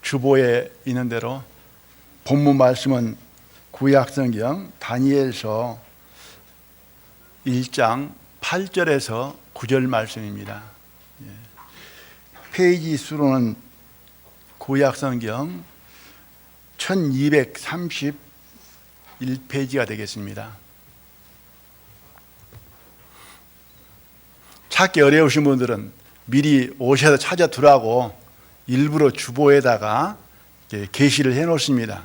주보에 있는 대로 본문 말씀은 구약성경 다니엘서 1장 8절에서 9절 말씀입니다. 페이지 수로는 구약성경 1231페이지가 되겠습니다. 찾기 어려우신 분들은 미리 오셔서 찾아두라고 일부러 주보에다가 게시를 해 놓습니다.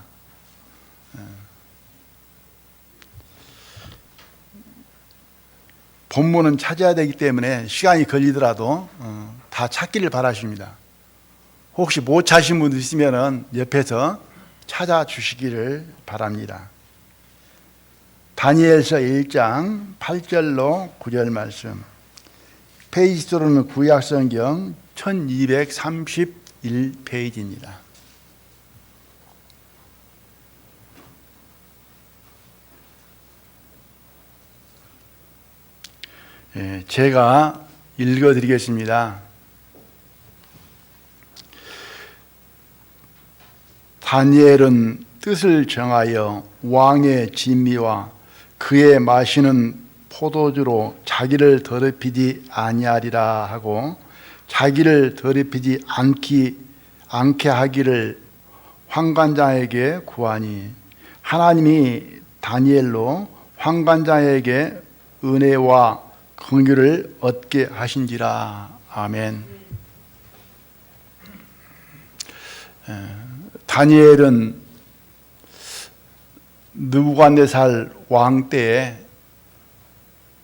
본문은 찾아야 되기 때문에 시간이 걸리더라도 다 찾기를 바라십니다. 혹시 못 찾으신 분들 있으면 옆에서 찾아주시기를 바랍니다. 다니엘서 1장 8절로 9절 말씀, 페이지 수로는 구약성경 1231페이지입니다. 제가 읽어드리겠습니다. 다니엘은 뜻을 정하여 왕의 진미와 그의 마시는 포도주로 자기를 더럽히지 아니하리라 하고 자기를 더럽히지 않게 하기를 환관장에게 구하니 하나님이 다니엘로 환관장에게 은혜와 긍휼을 얻게 하신지라. 아멘. 다니엘은 느부갓네살 왕 때에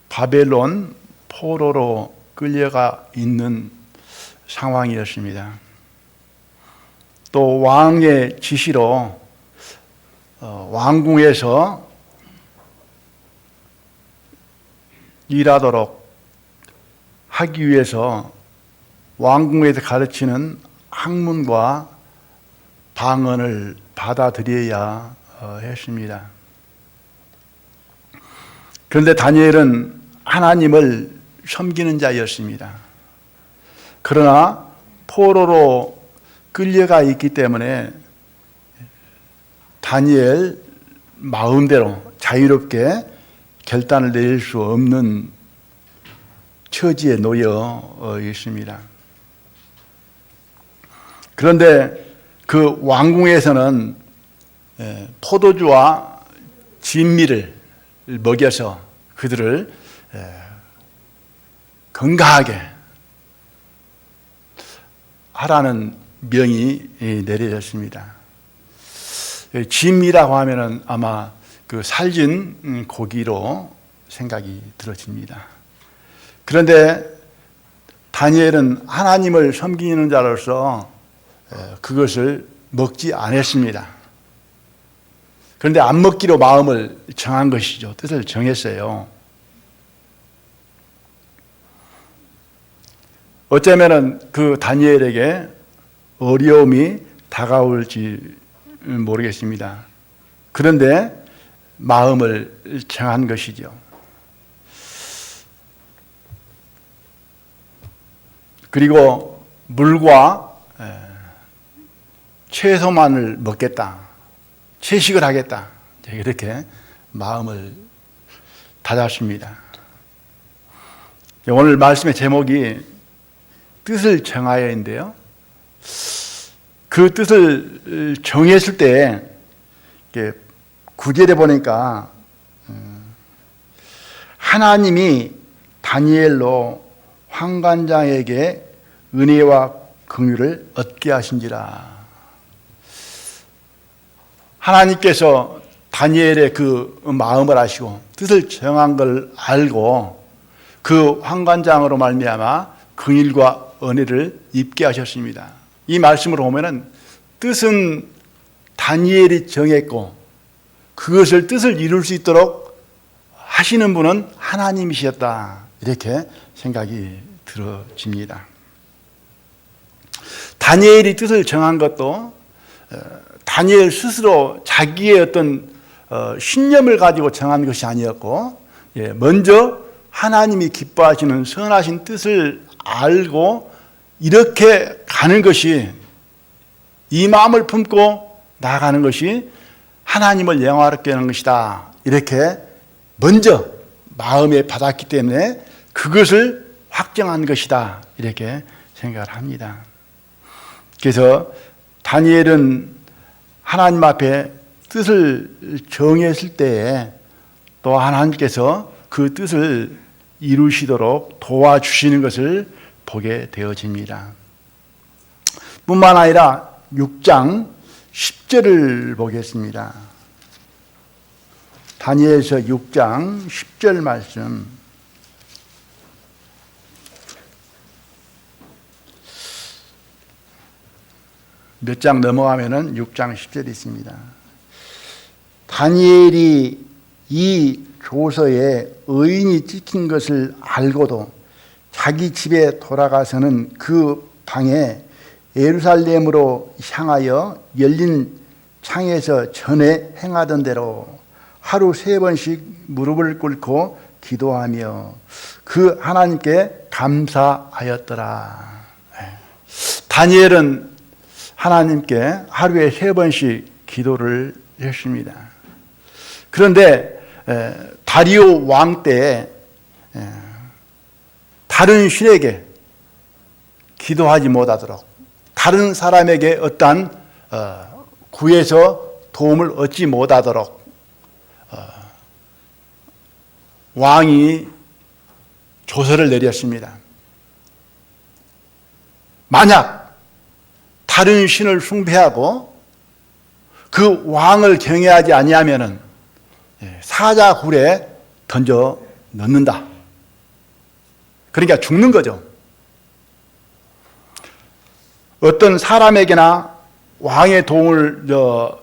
바벨론 포로로 끌려가 있는 상황이었습니다. 또 왕의 지시로 왕궁에서 일하도록 하기 위해서 왕궁에서 가르치는 학문과 방언을 받아들여야 했습니다. 그런데 다니엘은 하나님을 섬기는 자였습니다. 그러나 포로로 끌려가 있기 때문에 다니엘 마음대로 자유롭게 결단을 내릴 수 없는 처지에 놓여 있습니다. 그런데 그 왕궁에서는 포도주와 진미를 먹여서 그들을 건강하게 하라는 명이 내려졌습니다. 진미라고 하면은 아마 그 살진 고기로 생각이 들어집니다. 그런데 다니엘은 하나님을 섬기는 자로서 그것을 먹지 않았습니다. 그런데 안 먹기로 마음을 정한 것이죠. 뜻을 정했어요. 어쩌면은 그 다니엘에게 어려움이 다가올지 모르겠습니다. 그런데 마음을 정한 것이죠. 그리고 물과 채소만을 먹겠다, 채식을 하겠다, 이렇게 마음을 다잡습니다. 오늘 말씀의 제목이 뜻을 정하여인데요, 그 뜻을 정했을 때 9절에 보니까 하나님이 다니엘로 환관장에게 은혜와 긍휼을 얻게 하신지라. 하나님께서 다니엘의 그 마음을 아시고 뜻을 정한 걸 알고 그 환관장으로 말미암아 긍휼과 은혜를 입게 하셨습니다. 이 말씀으로 보면은 뜻은 다니엘이 정했고 그것을 뜻을 이룰 수 있도록 하시는 분은 하나님이셨다, 이렇게 생각이 들어집니다. 다니엘이 뜻을 정한 것도 다니엘 스스로 자기의 어떤 신념을 가지고 정한 것이 아니었고, 먼저 하나님이 기뻐하시는 선하신 뜻을 알고 이렇게 가는 것이 이 마음을 품고 나아가는 것이 하나님을 영화롭게 하는 것이다. 이렇게 먼저 마음에 받았기 때문에 그것을 확정한 것이다. 이렇게 생각을 합니다. 그래서 다니엘은 하나님 앞에 뜻을 정했을 때에 또 하나님께서 그 뜻을 이루시도록 도와주시는 것을 보게 되어집니다. 뿐만 아니라 6장 10절을 보겠습니다. 다니엘서 6장 10절 말씀. 몇 장 넘어가면은 6장 10절이 있습니다. 다니엘이 이 조서에 의인이 찍힌 것을 알고도 자기 집에 돌아가서는 그 방에 예루살렘으로 향하여 열린 창에서 전에 행하던 대로 하루 3번씩 무릎을 꿇고 기도하며 그 하나님께 감사하였더라. 다니엘은 하나님께 하루에 3번씩 기도를 했습니다. 그런데 다리오 왕 때에 다른 신에게 기도하지 못하도록, 다른 사람에게 어떤 구해서 도움을 얻지 못하도록 왕이 조서를 내렸습니다. 만약 다른 신을 숭배하고 그 왕을 경외하지 아니하면은 사자굴에 던져 넣는다. 그러니까 죽는 거죠. 어떤 사람에게나 왕의 도움을,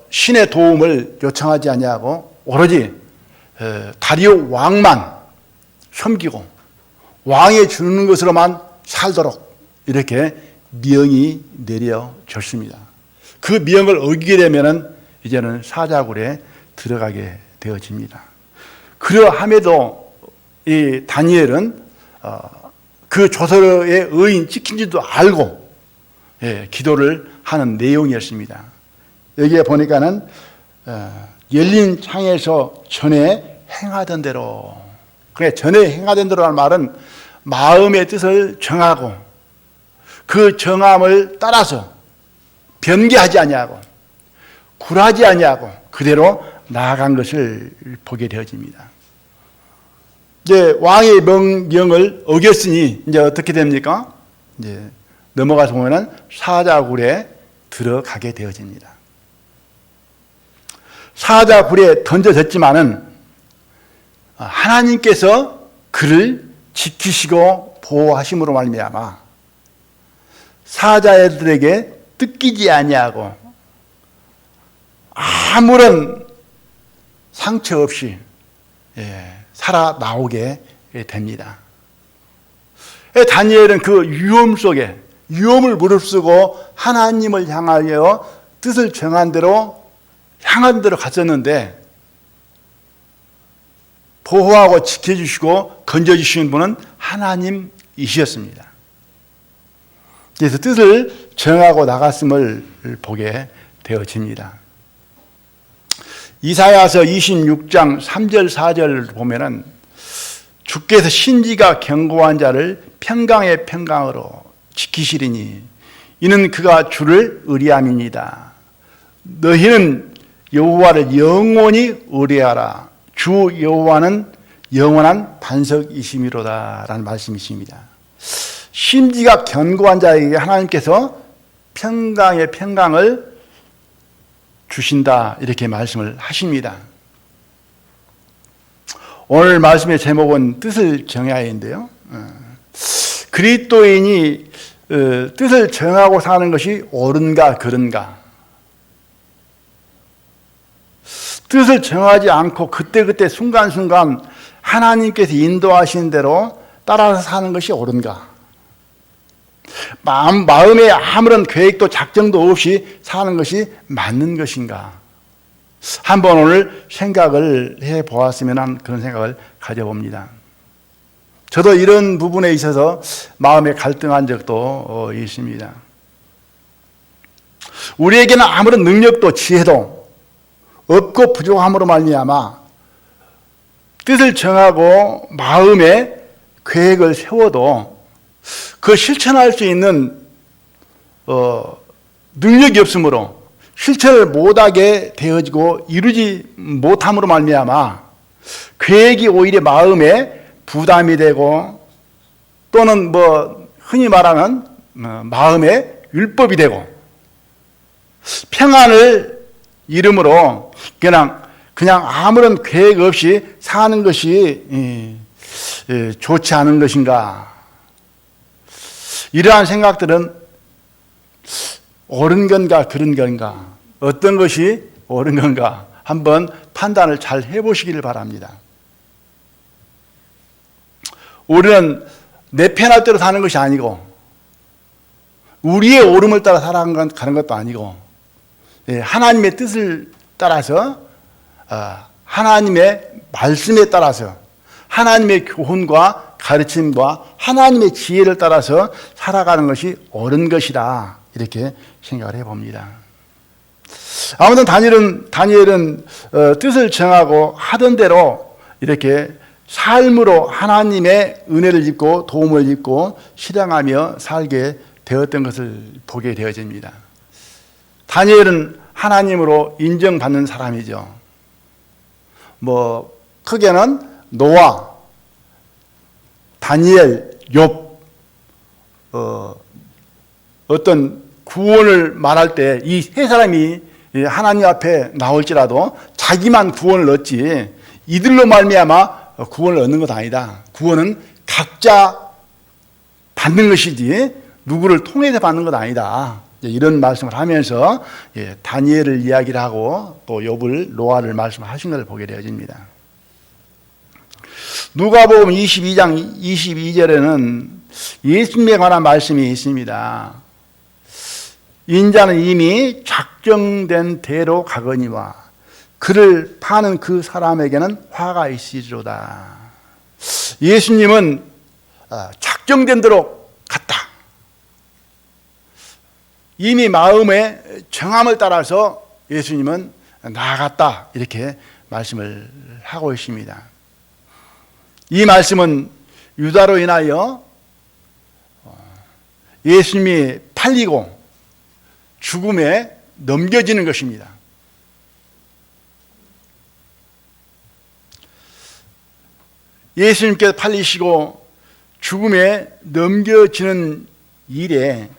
신의 도움을 요청하지 아니하고 오로지 다리오 왕만 섬기고 왕이 주는 것으로만 살도록 이렇게 명이 내려졌습니다. 그 명을 어기게 되면은 이제는 사자굴에 들어가게 되어집니다. 그러함에도 이 다니엘은 그 조서에 의인 찍힌지도 알고 기도를 하는 내용이었습니다. 여기에 보니까는 열린 창에서 전에 행하던 대로, 그래 전에 행하던 대로라는 말은 마음의 뜻을 정하고 그 정함을 따라서 변개하지 아니하고 굴하지 아니하고 그대로 나아간 것을 보게 되어집니다. 이제 왕의 명령을 어겼으니 이제 어떻게 됩니까? 이제 넘어가서 보면은 사자굴에 들어가게 되어집니다. 사자굴에 던져졌지만은 하나님께서 그를 지키시고 보호하심으로 말미암아 사자들에게 뜯기지 아니하고 아무런 상처 없이 살아 나오게 됩니다. 다니엘은 그 위험 속에 위험을 무릅쓰고 하나님을 향하여 뜻을 정한 대로 향한 대로 갔었는데 보호하고 지켜주시고 건져주시는 분은 하나님이셨습니다. 그래서 뜻을 정하고 나갔음을 보게 되어집니다. 이사야서 26장 3절 4절 보면은 주께서 신지가 견고한 자를 평강의 평강으로 지키시리니 이는 그가 주를 의리함이니이다. 너희는 여호와를 영원히 의뢰하라. 주 여호와는 영원한 반석이심이로다 라는 말씀이십니다. 심지가 견고한 자에게 하나님께서 평강의 평강을 주신다 이렇게 말씀을 하십니다. 오늘 말씀의 제목은 뜻을 정하여인데요. 그리스도인이 뜻을 정하고 사는 것이 옳은가 그른가, 뜻을 정하지 않고 그때그때 순간순간 하나님께서 인도하신 대로 따라서 사는 것이 옳은가, 마음에 아무런 계획도 작정도 없이 사는 것이 맞는 것인가, 한번 오늘 생각을 해보았으면 하는 그런 생각을 가져봅니다. 저도 이런 부분에 있어서 마음에 갈등한 적도 있습니다. 우리에게는 아무런 능력도 지혜도 없고 부족함으로 말미암아 뜻을 정하고 마음에 계획을 세워도 그 실천할 수 있는 능력이 없으므로 실천을 못하게 되어지고 이루지 못함으로 말미암아 계획이 오히려 마음에 부담이 되고 또는 흔히 말하는 마음의 율법이 되고 평안을 이름으로 그냥 아무런 계획 없이 사는 것이 좋지 않은 것인가. 이러한 생각들은 옳은 건가 그런 건가, 어떤 것이 옳은 건가 한번 판단을 잘 해보시기를 바랍니다. 우리는 내 편할 대로 사는 것이 아니고 우리의 옳음을 따라 살아가는 것도 아니고 하나님의 뜻을 따라서 하나님의 말씀에 따라서 하나님의 교훈과 가르침과 하나님의 지혜를 따라서 살아가는 것이 옳은 것이다, 이렇게 생각을 해봅니다. 아무튼 다니엘은 뜻을 정하고 하던 대로 이렇게 삶으로 하나님의 은혜를 입고 도움을 입고 실행하며 살게 되었던 것을 보게 되어집니다. 다니엘은 하나님으로 인정받는 사람이죠. 크게는 노아, 다니엘, 욥, 어떤 구원을 말할 때 이 세 사람이 하나님 앞에 나올지라도 자기만 구원을 얻지 이들로 말미암아 구원을 얻는 것 아니다. 구원은 각자 받는 것이지 누구를 통해서 받는 것 아니다. 이런 말씀을 하면서 다니엘을 이야기를 하고 또 욥을, 노아를 말씀하신 것을 보게 되어집니다. 누가복음 22장 22절에는 예수님에 관한 말씀이 있습니다. 인자는 이미 작정된 대로 가거니와 그를 파는 그 사람에게는 화가 있으리로다. 예수님은 작정된 대로 갔다. 이미 마음의 정함을 따라서 예수님은 나아갔다, 이렇게 말씀을 하고 있습니다. 이 말씀은 유다로 인하여 예수님이 팔리고 죽음에 넘겨지는 것입니다. 예수님께서 팔리시고 죽음에 넘겨지는 일에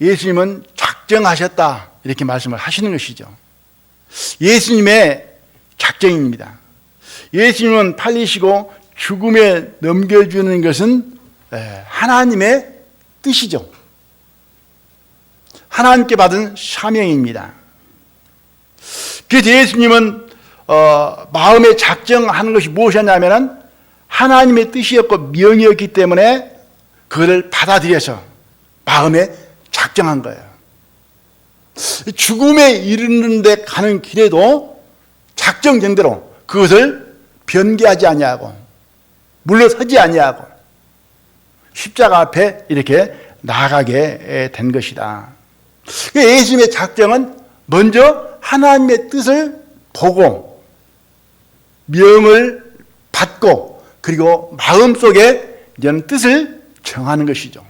예수님은 작정하셨다, 이렇게 말씀을 하시는 것이죠. 예수님의 작정입니다. 예수님은 팔리시고 죽음에 넘겨주는 것은 하나님의 뜻이죠. 하나님께 받은 사명입니다. 그래서 예수님은 마음에 작정하는 것이 무엇이었냐면 하나님의 뜻이었고 명이었기 때문에 그것을 받아들여서 마음에 작정한 거예요. 죽음에 이르는 데 가는 길에도 작정된 대로 그것을 변개하지 아니하고 물러서지 아니하고 십자가 앞에 이렇게 나아가게 된 것이다. 예수님의 작정은 먼저 하나님의 뜻을 보고 명을 받고 그리고 마음속에 이제는 뜻을 정하는 것이죠.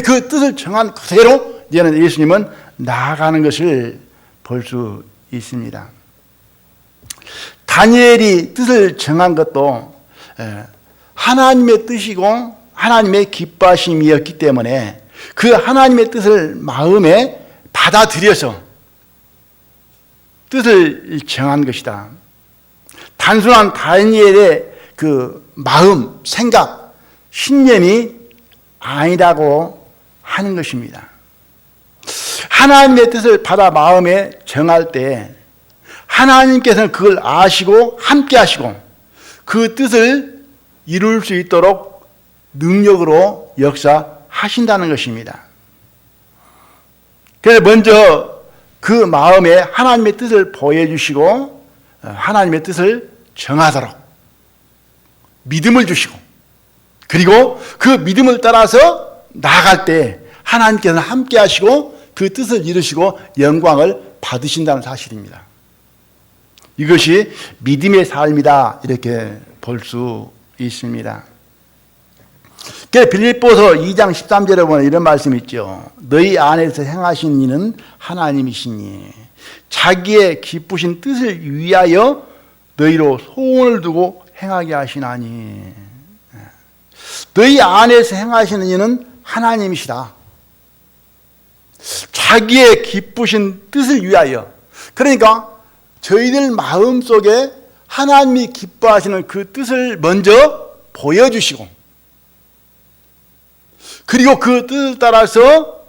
그 뜻을 정한 그대로 이제는 예수님은 나아가는 것을 볼 수 있습니다. 다니엘이 뜻을 정한 것도 하나님의 뜻이고 하나님의 기뻐하심이었기 때문에 그 하나님의 뜻을 마음에 받아들여서 뜻을 정한 것이다. 단순한 다니엘의 그 마음, 생각, 신념이 아니라고 하는 것입니다. 하나님의 뜻을 받아 마음에 정할 때 하나님께서는 그걸 아시고 함께 하시고 그 뜻을 이룰 수 있도록 능력으로 역사하신다는 것입니다. 그래서 먼저 그 마음에 하나님의 뜻을 보여주시고 하나님의 뜻을 정하도록 믿음을 주시고 그리고 그 믿음을 따라서 나아갈 때 하나님께서는 함께 하시고 그 뜻을 이루시고 영광을 받으신다는 사실입니다. 이것이 믿음의 삶이다 이렇게 볼 수 있습니다. 빌립보서 2장 13절에 보면 이런 말씀이 있죠. 너희 안에서 행하신 이는 하나님이시니 자기의 기쁘신 뜻을 위하여 너희로 소원을 두고 행하게 하시나니. 너희 안에서 행하시는 이는 하나님이시다. 자기의 기쁘신 뜻을 위하여. 그러니까 저희들 마음속에 하나님이 기뻐하시는 그 뜻을 먼저 보여주시고, 그리고 그 뜻을 따라서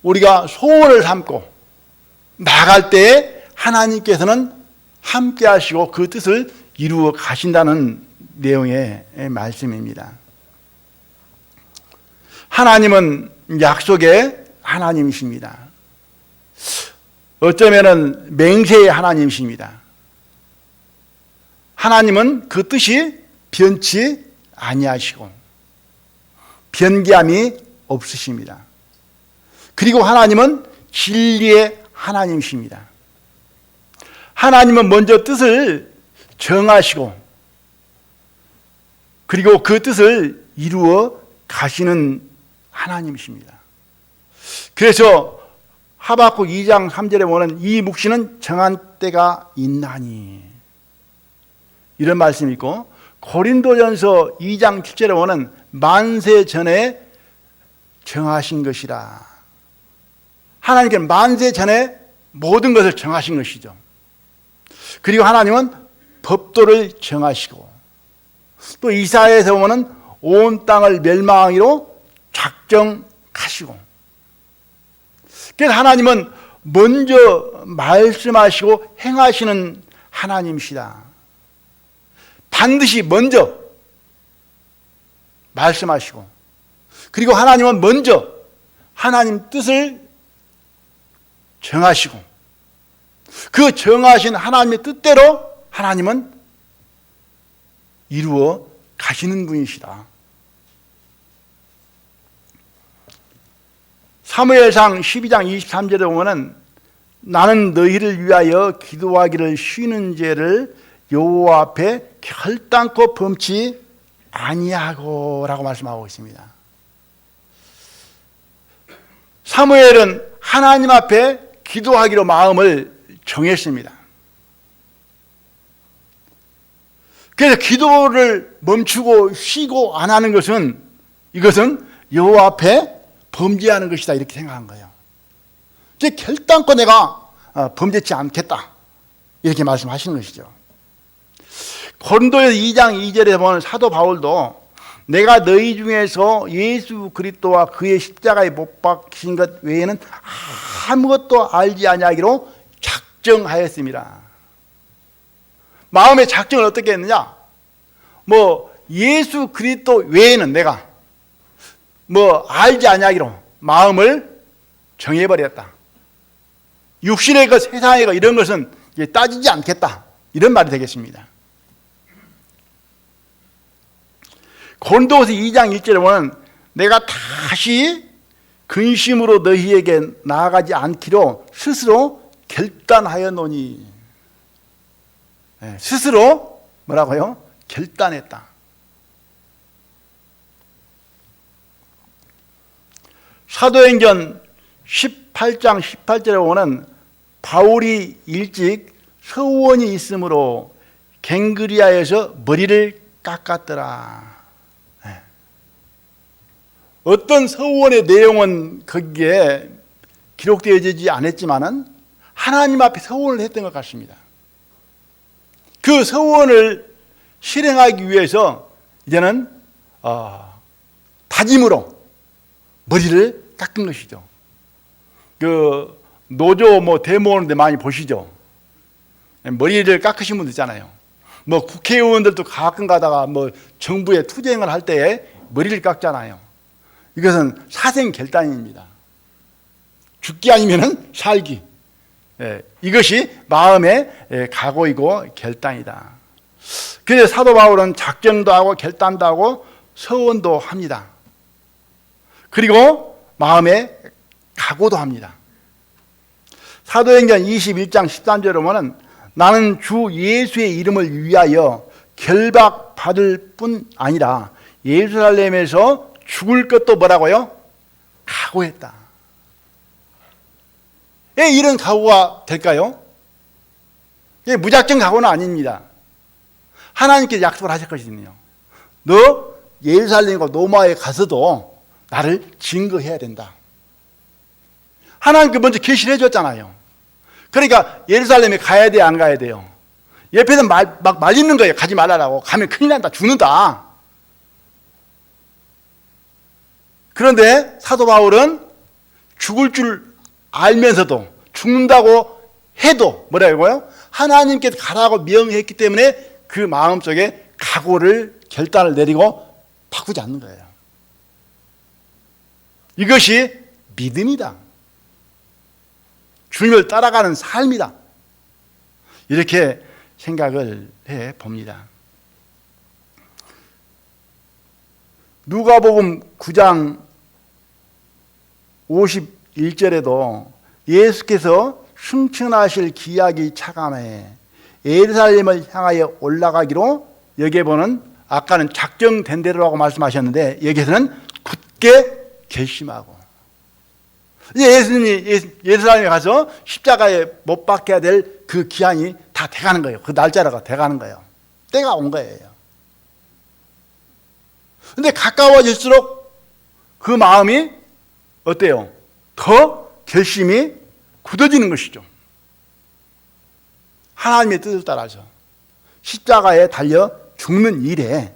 우리가 소원을 삼고 나갈 때 하나님께서는 함께 하시고 그 뜻을 이루어 가신다는 내용의 말씀입니다. 하나님은 약속의 하나님이십니다. 어쩌면은 맹세의 하나님이십니다. 하나님은 그 뜻이 변치 아니하시고 변개함이 없으십니다. 그리고 하나님은 진리의 하나님이십니다. 하나님은 먼저 뜻을 정하시고 그리고 그 뜻을 이루어 가시는 하나님이십니다. 그래서 하박국 2장 3절에 보면 이 묵시는 정한 때가 있나니 이런 말씀이 있고, 고린도전서 2장 7절에 보면 만세 전에 정하신 것이라. 하나님께 만세 전에 모든 것을 정하신 것이죠. 그리고 하나님은 법도를 정하시고, 또 이사야에서 보면 온 땅을 멸망하기로 작정하시고, 그래서 하나님은 먼저 말씀하시고 행하시는 하나님이시다. 반드시 먼저 말씀하시고, 그리고 하나님은 먼저 하나님 뜻을 정하시고, 그 정하신 하나님의 뜻대로 하나님은 이루어 가시는 분이시다. 사무엘상 12장 23절에 보면은 나는 너희를 위하여 기도하기를 쉬는 죄를 여호와 앞에 결단코 범치 아니하고 라고 말씀하고 있습니다. 사무엘은 하나님 앞에 기도하기로 마음을 정했습니다. 그래서 기도를 멈추고 쉬고 안 하는 것은, 이것은 여호와 앞에 범죄하는 것이다 이렇게 생각한 거예요. 이제 결단코 내가 범죄치 않겠다 이렇게 말씀하시는 것이죠. 고린도서 2장 2절에 보면 사도 바울도 내가 너희 중에서 예수 그리스도와 그의 십자가에 못 박히신 것 외에는 아무것도 알지 아니하기로 작정하였습니다. 마음의 작정을 어떻게 했느냐? 예수 그리스도 외에는 내가 알지 아니하기로 마음을 정해버렸다. 육신의 것, 세상의 것 이런 것은 따지지 않겠다 이런 말이 되겠습니다. 고린도서 2장 1절에 보면 내가 다시 근심으로 너희에게 나아가지 않기로 스스로 결단하였노니. 스스로 뭐라고요? 결단했다. 사도행전 18장 18절에 보면 바울이 일찍 서원이 있으므로 갱그리아에서 머리를 깎았더라. 어떤 서원의 내용은 거기에 기록되어지지 않았지만은 하나님 앞에 서원을 했던 것 같습니다. 그 서원을 실행하기 위해서 이제는 다짐으로 머리를 깎은 것이죠. 그 노조 데모하는데 많이 보시죠. 머리를 깎으신 분들 있잖아요. 국회의원들도 가끔 가다가 정부에 투쟁을 할 때에 머리를 깎잖아요. 이것은 사생 결단입니다. 죽기 아니면은 살기. 이것이 마음의 각오이고 결단이다. 그래서 사도 바울은 작정도 하고 결단도 하고 서원도 합니다. 그리고 마음에 각오도 합니다. 사도행전 21장 13절에 보면 나는 주 예수의 이름을 위하여 결박받을 뿐 아니라 예루살렘에서 죽을 것도 뭐라고요? 각오했다. 왜 이런 각오가 될까요? 무작정 각오는 아닙니다. 하나님께서 약속을 하셨거든요. 너 예루살렘과 로마에 가서도 나를 증거해야 된다. 하나님께 먼저 계시를 해줬잖아요. 그러니까 예루살렘에 가야 돼요, 안 가야 돼요? 옆에서 막 말리는 거예요. 가지 말라고. 가면 큰일 난다, 죽는다. 그런데 사도 바울은 죽을 줄 알면서도 죽는다고 해도 뭐라고요? 하나님께서 가라고 명했기 때문에 그 마음속에 각오를 결단을 내리고 바꾸지 않는 거예요. 이것이 믿음이다. 주님을 따라가는 삶이다. 이렇게 생각을 해 봅니다. 누가복음 9장 51절에도 예수께서 승천하실 기약이 차감해 예루살렘을 향하여 올라가기로 여기에 보는 아까는 작정된 대로라고 말씀하셨는데 여기에서는 굳게 결심하고 예수님이 예루살렘에 가서 십자가에 못 박혀야 될 그 기한이 다 돼가는 거예요. 그 날짜가 돼가는 거예요. 때가 온 거예요. 근데 가까워질수록 그 마음이 어때요? 더 결심이 굳어지는 것이죠. 하나님의 뜻을 따라서 십자가에 달려 죽는 일에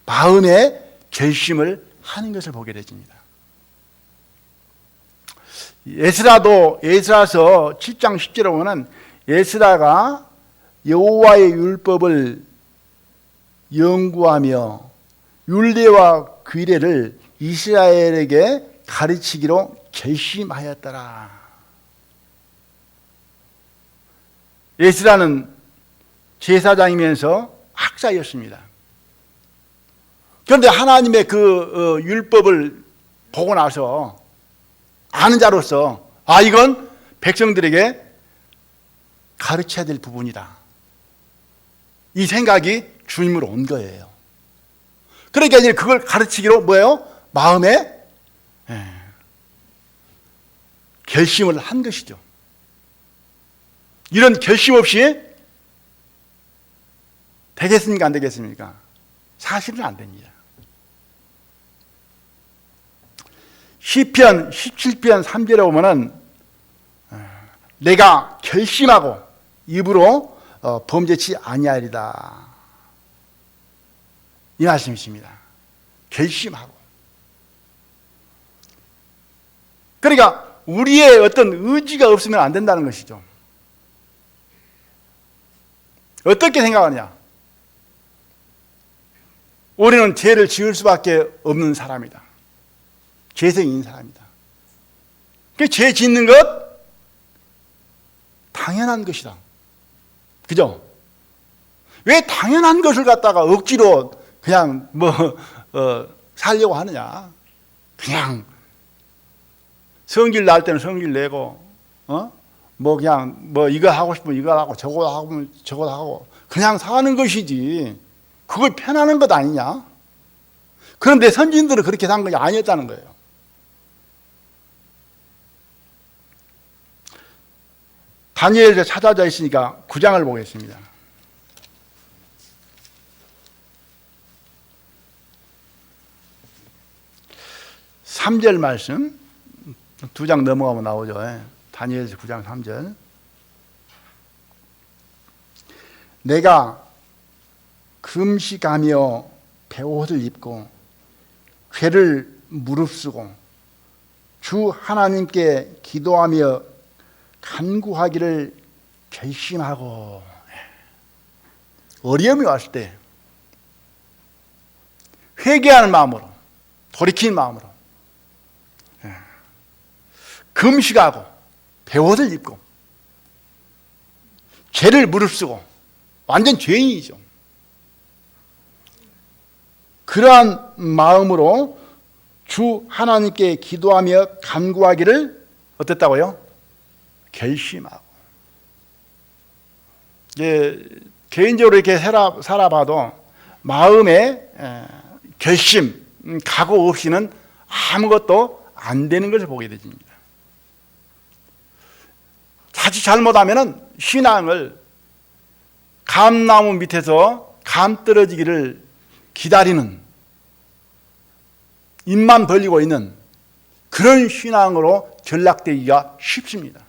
마음의 결심을 하는 것을 보게 되집니다. 에스라서 7장 10절에 보면 에스라가 여호와의 율법을 연구하며 율례와 규례를 이스라엘에게 가르치기로 결심하였더라. 에스라는 제사장이면서 학사였습니다. 그런데 하나님의 그 율법을 보고 나서 아는 자로서 이건 백성들에게 가르쳐야 될 부분이다. 이 생각이 주님으로 온 거예요. 그러니까 이제 그걸 가르치기로 뭐예요? 마음에 결심을 한 것이죠. 이런 결심 없이 되겠습니까? 안 되겠습니까? 사실은 안 됩니다. 시편 17편 3절에 보면은 내가 결심하고 입으로 범죄치 아니하리다. 이 말씀이십니다. 결심하고. 그러니까 우리의 어떤 의지가 없으면 안 된다는 것이죠. 어떻게 생각하느냐? 우리는 죄를 지을 수밖에 없는 사람이다. 죄성인 사람이다. 죄 짓는 것 당연한 것이다. 그죠? 왜 당연한 것을 갖다가 억지로 그냥 살려고 하느냐? 그냥 성질 날 때는 성질 내고, 그냥 이거 하고 싶으면 이거 하고 저거 하고 저거 하고 그냥 사는 것이지. 그걸 편하는 것 아니냐? 그런데 선진들은 그렇게 산 것이 아니었다는 거예요. 다니엘에 찾아져 있으니까 9장을 보겠습니다. 삼 절 말씀, 2장 넘어가면 나오죠. 다니엘서 9장 3절. 내가 금식하며 베옷을 입고 죄를 무릅쓰고 주 하나님께 기도하며 간구하기를 결심하고 어려움이 왔을 때 회개하는 마음으로 돌이키는 마음으로 금식하고 베옷을 입고 죄를 무릅쓰고 완전 죄인이죠. 그러한 마음으로 주 하나님께 기도하며 간구하기를 어땠다고요? 결심하고. 개인적으로 이렇게 살아봐도 마음의 결심, 각오 없이는 아무것도 안 되는 것을 보게 됩니다. 자칫 잘못하면 신앙을 감나무 밑에서 감 떨어지기를 기다리는, 입만 벌리고 있는 그런 신앙으로 전락되기가 쉽습니다.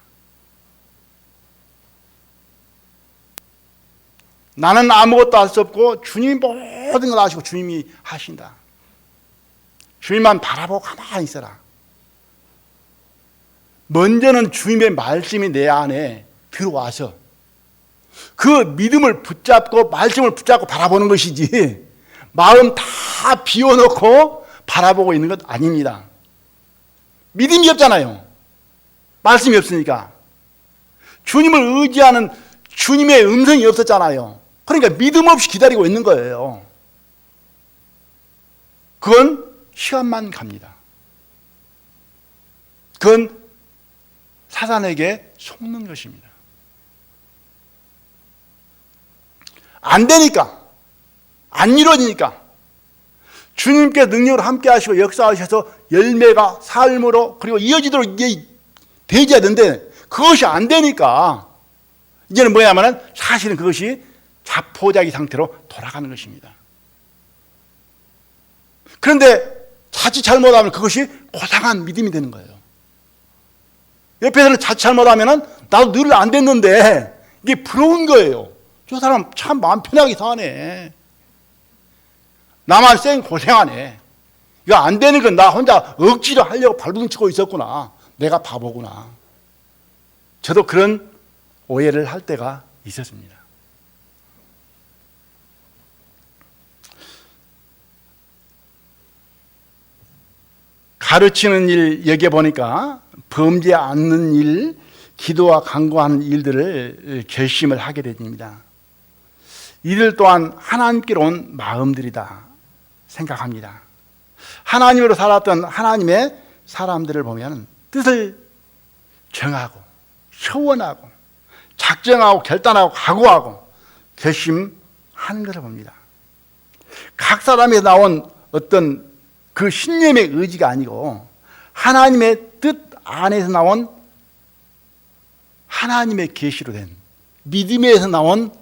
나는 아무것도 할 수 없고 주님이 모든 걸 아시고 주님이 하신다. 주님만 바라보고 가만히 있어라. 먼저는 주님의 말씀이 내 안에 들어와서 그 믿음을 붙잡고 말씀을 붙잡고 바라보는 것이지, 마음 다 비워놓고 바라보고 있는 것 아닙니다. 믿음이 없잖아요. 말씀이 없으니까. 주님을 의지하는 주님의 음성이 없었잖아요. 그러니까 믿음 없이 기다리고 있는 거예요. 그건 시간만 갑니다. 그건 사단에게 속는 것입니다. 안 되니까, 안 이루어지니까 주님께 능력으로 함께 하시고 역사하셔서 열매가 삶으로 그리고 이어지도록 이게 되어야 되는데 그것이 안 되니까 이제는 뭐냐면 사실은 그것이 자포자기 상태로 돌아가는 것입니다. 그런데 자칫 잘못하면 그것이 고상한 믿음이 되는 거예요. 옆에서는 자칫 잘못하면 나도 늘 안 됐는데 이게 부러운 거예요. 저 사람 참 마음 편하게 사네. 나만 쌩 고생하네. 이거 안 되는 건 나 혼자 억지로 하려고 발부둥치고 있었구나. 내가 바보구나. 저도 그런 오해를 할 때가 있었습니다. 가르치는 일 여기에 보니까 범죄 않는 일, 기도와 간구하는 일들을 결심을 하게 됩니다. 이들 또한 하나님께로 온 마음들이다 생각합니다. 하나님으로 살았던 하나님의 사람들을 보면 뜻을 정하고 소원하고 작정하고 결단하고 각오하고 결심하는 것을 봅니다. 각 사람에서 나온 어떤 그 신념의 의지가 아니고 하나님의 뜻 안에서 나온 하나님의 계시로 된 믿음에서 나온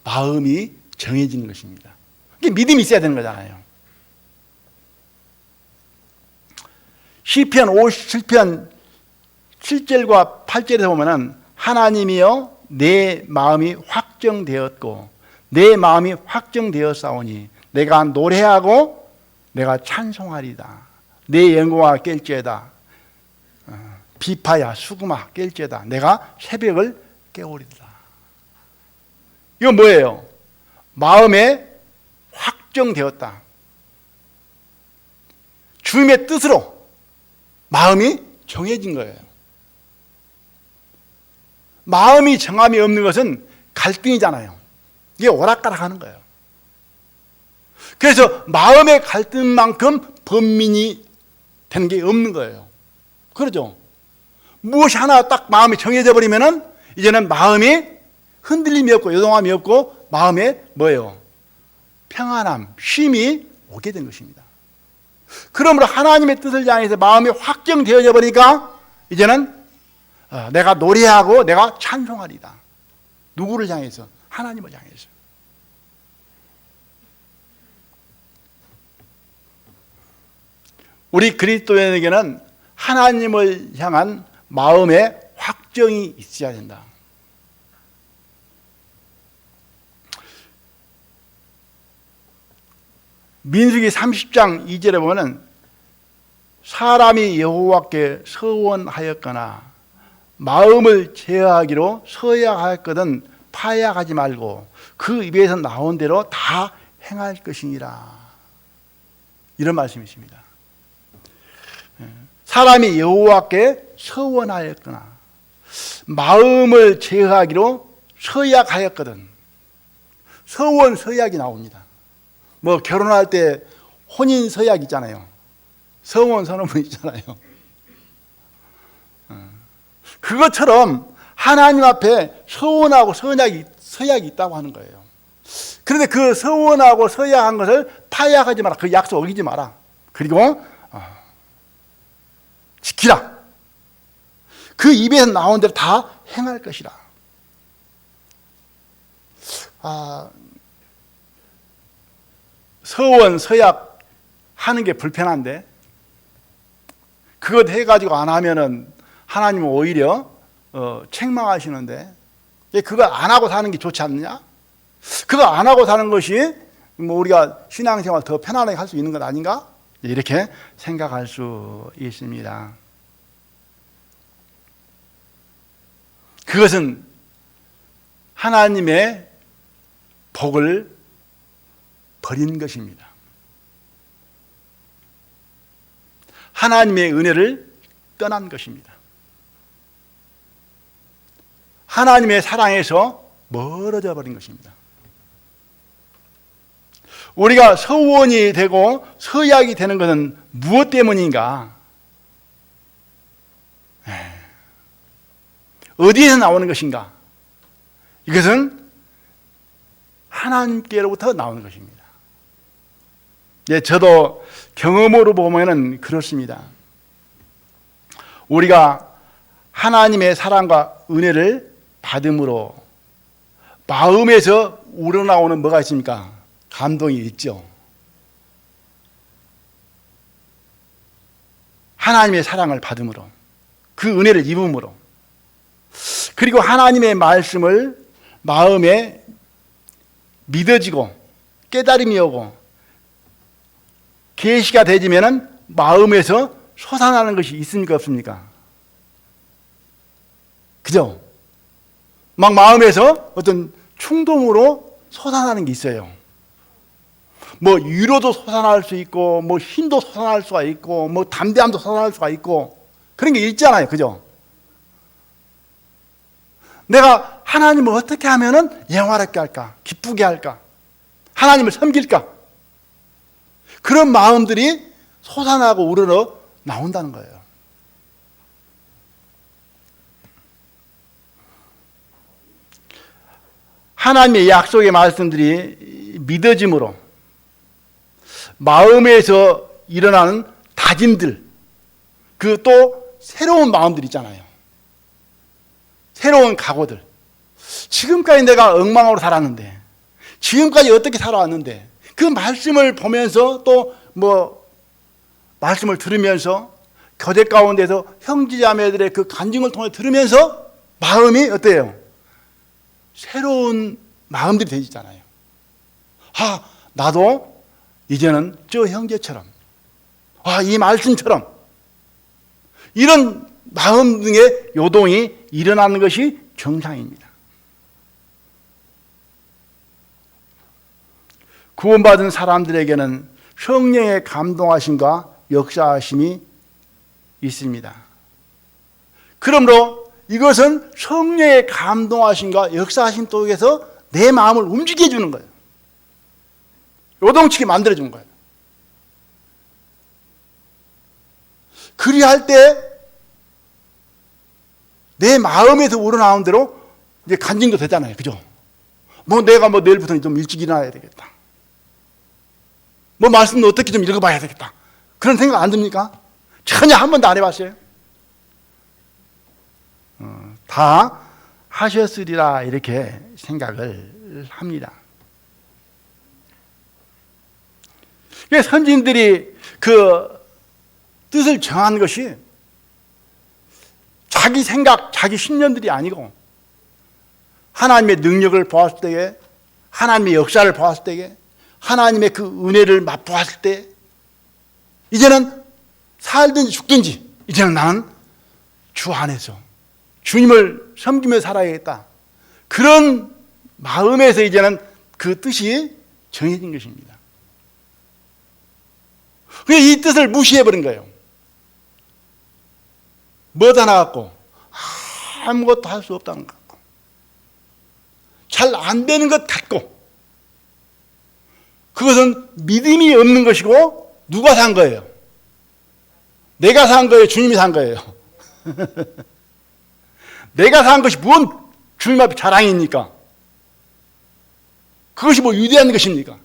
마음이 정해지는 것입니다. 이게 믿음이 있어야 되는 거잖아요. 시편 57편 7절과 8절에서 보면은 하나님이여 내 마음이 확정되었고 내 마음이 확정되었사오니 내가 노래하고 내가 찬송하리다. 내 영광아 깰죄다. 비파야 수금아 깰죄다. 내가 새벽을 깨우리다. 이건 뭐예요? 마음에 확정되었다. 주님의 뜻으로 마음이 정해진 거예요. 마음이 정함이 없는 것은 갈등이잖아요. 이게 오락가락 하는 거예요. 그래서 마음의 갈등만큼 번민이 되는 게 없는 거예요. 그러죠? 무엇이 하나 딱 마음이 정해져 버리면은 이제는 마음이 흔들림이 없고 요동함이 없고 마음에 뭐예요? 평안함, 쉼이 오게 된 것입니다. 그러므로 하나님의 뜻을 향해서 마음이 확정되어져 버리니까 이제는 내가 노래하고 내가 찬송하리다. 누구를 향해서? 하나님을 향해서. 우리 그리스도인에게는 하나님을 향한 마음의 확정이 있어야 된다. 민수기 30장 2절에 보면 사람이 여호와께 서원하였거나 마음을 제어하기로 서약하였거든 파약하지 말고 그 입에서 나온 대로 다 행할 것이니라. 이런 말씀이십니다. 사람이 여호와께 서원하였거나 마음을 제어하기로 서약하였거든. 서원 서약이 나옵니다. 뭐 결혼할 때 혼인 서약 있잖아요. 서원 서너문 있잖아요. 그것처럼 하나님 앞에 서원하고 서약이 있다고 하는 거예요. 그런데 그 서원하고 서약한 것을 파약하지 마라. 그 약속 어기지 마라. 그리고 지키라. 그 입에서 나온 대로 다 행할 것이라. 서원, 서약 하는 게 불편한데 그것 해가지고 안 하면은 하나님은 오히려 책망하시는데 그거 안 하고 사는 게 좋지 않느냐? 그거 안 하고 사는 것이 뭐 우리가 신앙생활 더 편안하게 할 수 있는 것 아닌가? 이렇게 생각할 수 있습니다. 그것은 하나님의 복을 버린 것입니다. 하나님의 은혜를 떠난 것입니다. 하나님의 사랑에서 멀어져 버린 것입니다. 우리가 서원이 되고 서약이 되는 것은 무엇 때문인가? 어디에서 나오는 것인가? 이것은 하나님께로부터 나오는 것입니다. 저도 경험으로 보면은 그렇습니다. 우리가 하나님의 사랑과 은혜를 받음으로 마음에서 우러나오는 뭐가 있습니까? 감동이 있죠. 하나님의 사랑을 받음으로, 그 은혜를 입음으로, 그리고 하나님의 말씀을 마음에 믿어지고 깨달음이 오고 계시가 되지면은 마음에서 솟아나는 것이 있습니까, 없습니까? 그죠? 막 마음에서 어떤 충동으로 솟아나는 게 있어요. 뭐 위로도 솟아날 수 있고, 뭐 힘도 솟아날 수가 있고, 뭐 담대함도 솟아날 수가 있고, 그런 게 있잖아요. 그죠? 내가 하나님을 어떻게 하면은 영화롭게 할까? 기쁘게 할까? 하나님을 섬길까? 그런 마음들이 솟아나고 우러러 나온다는 거예요. 하나님의 약속의 말씀들이 믿어짐으로 마음에서 일어나는 다짐들, 그 또 새로운 마음들 있잖아요. 새로운 각오들. 지금까지 내가 엉망으로 살았는데, 지금까지 어떻게 살아왔는데, 그 말씀을 보면서 또 뭐 말씀을 들으면서 교제 가운데서 형제자매들의 그 간증을 통해 들으면서 마음이 어때요? 새로운 마음들이 되잖아요. 나도 이제는 저 형제처럼, 이 말씀처럼, 이런 마음 등의 요동이 일어나는 것이 정상입니다. 구원받은 사람들에게는 성령의 감동하심과 역사하심이 있습니다. 그러므로 이것은 성령의 감동하심과 역사하심 속에서 내 마음을 움직여 주는 거예요. 요동치게 만들어 주는 거예요. 그리할 때 내 마음에서 우러나오는 대로 이제 간증도 되잖아요. 그죠? 내가 내일부터는 좀 일찍 일어나야 되겠다. 말씀도 어떻게 좀 읽어봐야 되겠다. 그런 생각 안 듭니까? 전혀 한 번도 안 해봤어요. 다 하셨으리라 이렇게 생각을 합니다. 선진들이 그 뜻을 정한 것이 자기 생각, 자기 신념들이 아니고 하나님의 능력을 보았을 때에, 하나님의 역사를 보았을 때에, 하나님의 그 은혜를 맛보았을 때, 이제는 살든지 죽든지 이제는 나는 주 안에서 주님을 섬기며 살아야겠다. 그런 마음에서 이제는 그 뜻이 정해진 것입니다. 이 뜻을 무시해버린 거예요. 뭐다 나왔고 아무것도 할 수 없다는 것 같고, 잘 안 되는 것 같고, 그것은 믿음이 없는 것이고, 누가 산 거예요? 내가 산 거예요? 주님이 산 거예요? 내가 산 것이 무슨 주님 앞에 자랑입니까? 그것이 뭐 위대한 것입니까?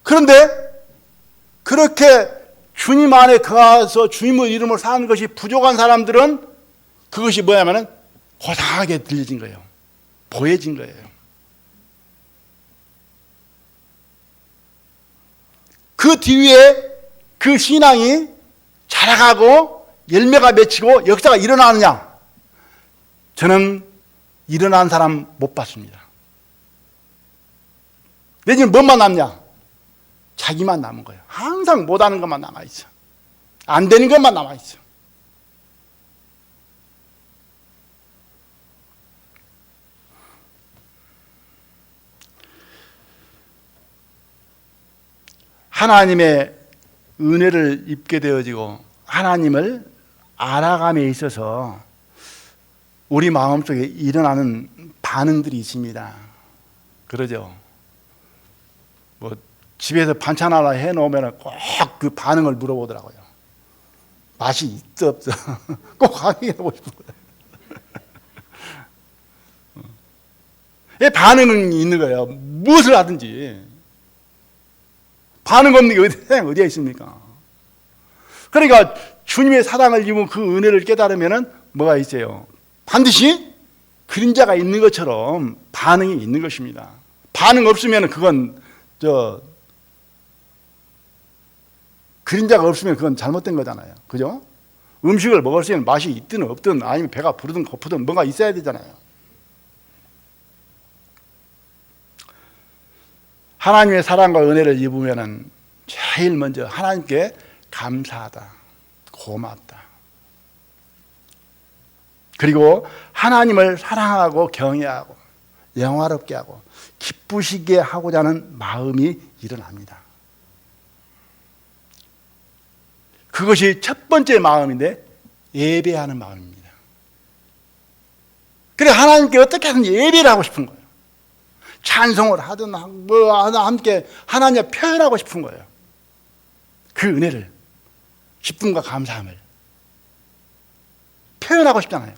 그런데 그렇게 주님 안에 거하서 주님의 이름을 사는 것이 부족한 사람들은 그것이 뭐냐면은 고상하게 들려진 거예요. 보여진 거예요. 그 뒤에 그 신앙이 자라가고 열매가 맺히고 역사가 일어나느냐? 저는 일어난 사람 못 봤습니다. 내지는 뭐만 남냐? 자기만 남은 거예요. 항상 못하는 것만 남아있어. 안 되는 것만 남아있어. 하나님의 은혜를 입게 되어지고 하나님을 알아감에 있어서 우리 마음속에 일어나는 반응들이 있습니다. 그러죠. 뭐 집에서 반찬 하나 해놓으면 꼭 그 반응을 물어보더라고요. 맛이 있어 없어? 꼭 확인하고 싶어요. 반응이 있는 거예요. 무엇을 하든지. 반응 없는 게 어디에 있습니까? 그러니까 주님의 사랑을 입은 그 은혜를 깨달으면 뭐가 있어요? 반드시 그림자가 있는 것처럼 반응이 있는 것입니다. 반응 없으면 그건 그림자가 없으면 그건 잘못된 거잖아요. 그죠? 음식을 먹을 수 있는 맛이 있든 없든 아니면 배가 부르든 고프든 뭔가 있어야 되잖아요. 하나님의 사랑과 은혜를 입으면 제일 먼저 하나님께 감사하다, 고맙다. 그리고 하나님을 사랑하고 경외하고 영화롭게 하고 기쁘시게 하고자 하는 마음이 일어납니다. 그것이 첫 번째 마음인데 예배하는 마음입니다. 그래 하나님께 어떻게 하든지 예배를 하고 싶은 거예요. 찬송을 하든 뭐 함께 하나님 앞에 표현하고 싶은 거예요. 그 은혜를, 기쁨과 감사함을 표현하고 싶잖아요.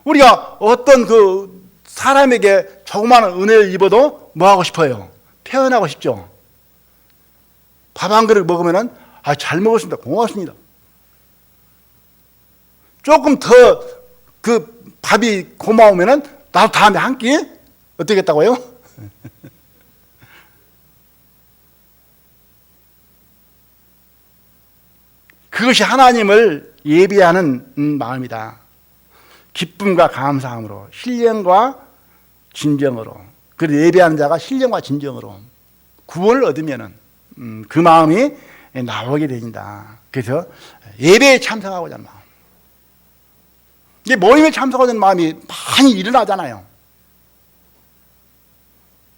우리가 어떤 그 사람에게 조그마한 은혜를 입어도 뭐 하고 싶어요? 표현하고 싶죠. 밥 한 그릇 먹으면은 잘 먹었습니다. 고맙습니다. 조금 더 그 밥이 고마우면은 나도 다음에 한 끼 어떻겠다고요? 그것이 하나님을 예배하는 마음이다. 기쁨과 감사함으로, 신령과 진정으로. 그래서 예배하는 자가 신령과 진정으로 구원을 얻으면은 그 마음이 나오게 된다. 그래서 예배에 참석하고자 하는 마음. 이게 모임에 참석하고자 하는 마음이 많이 일어나잖아요.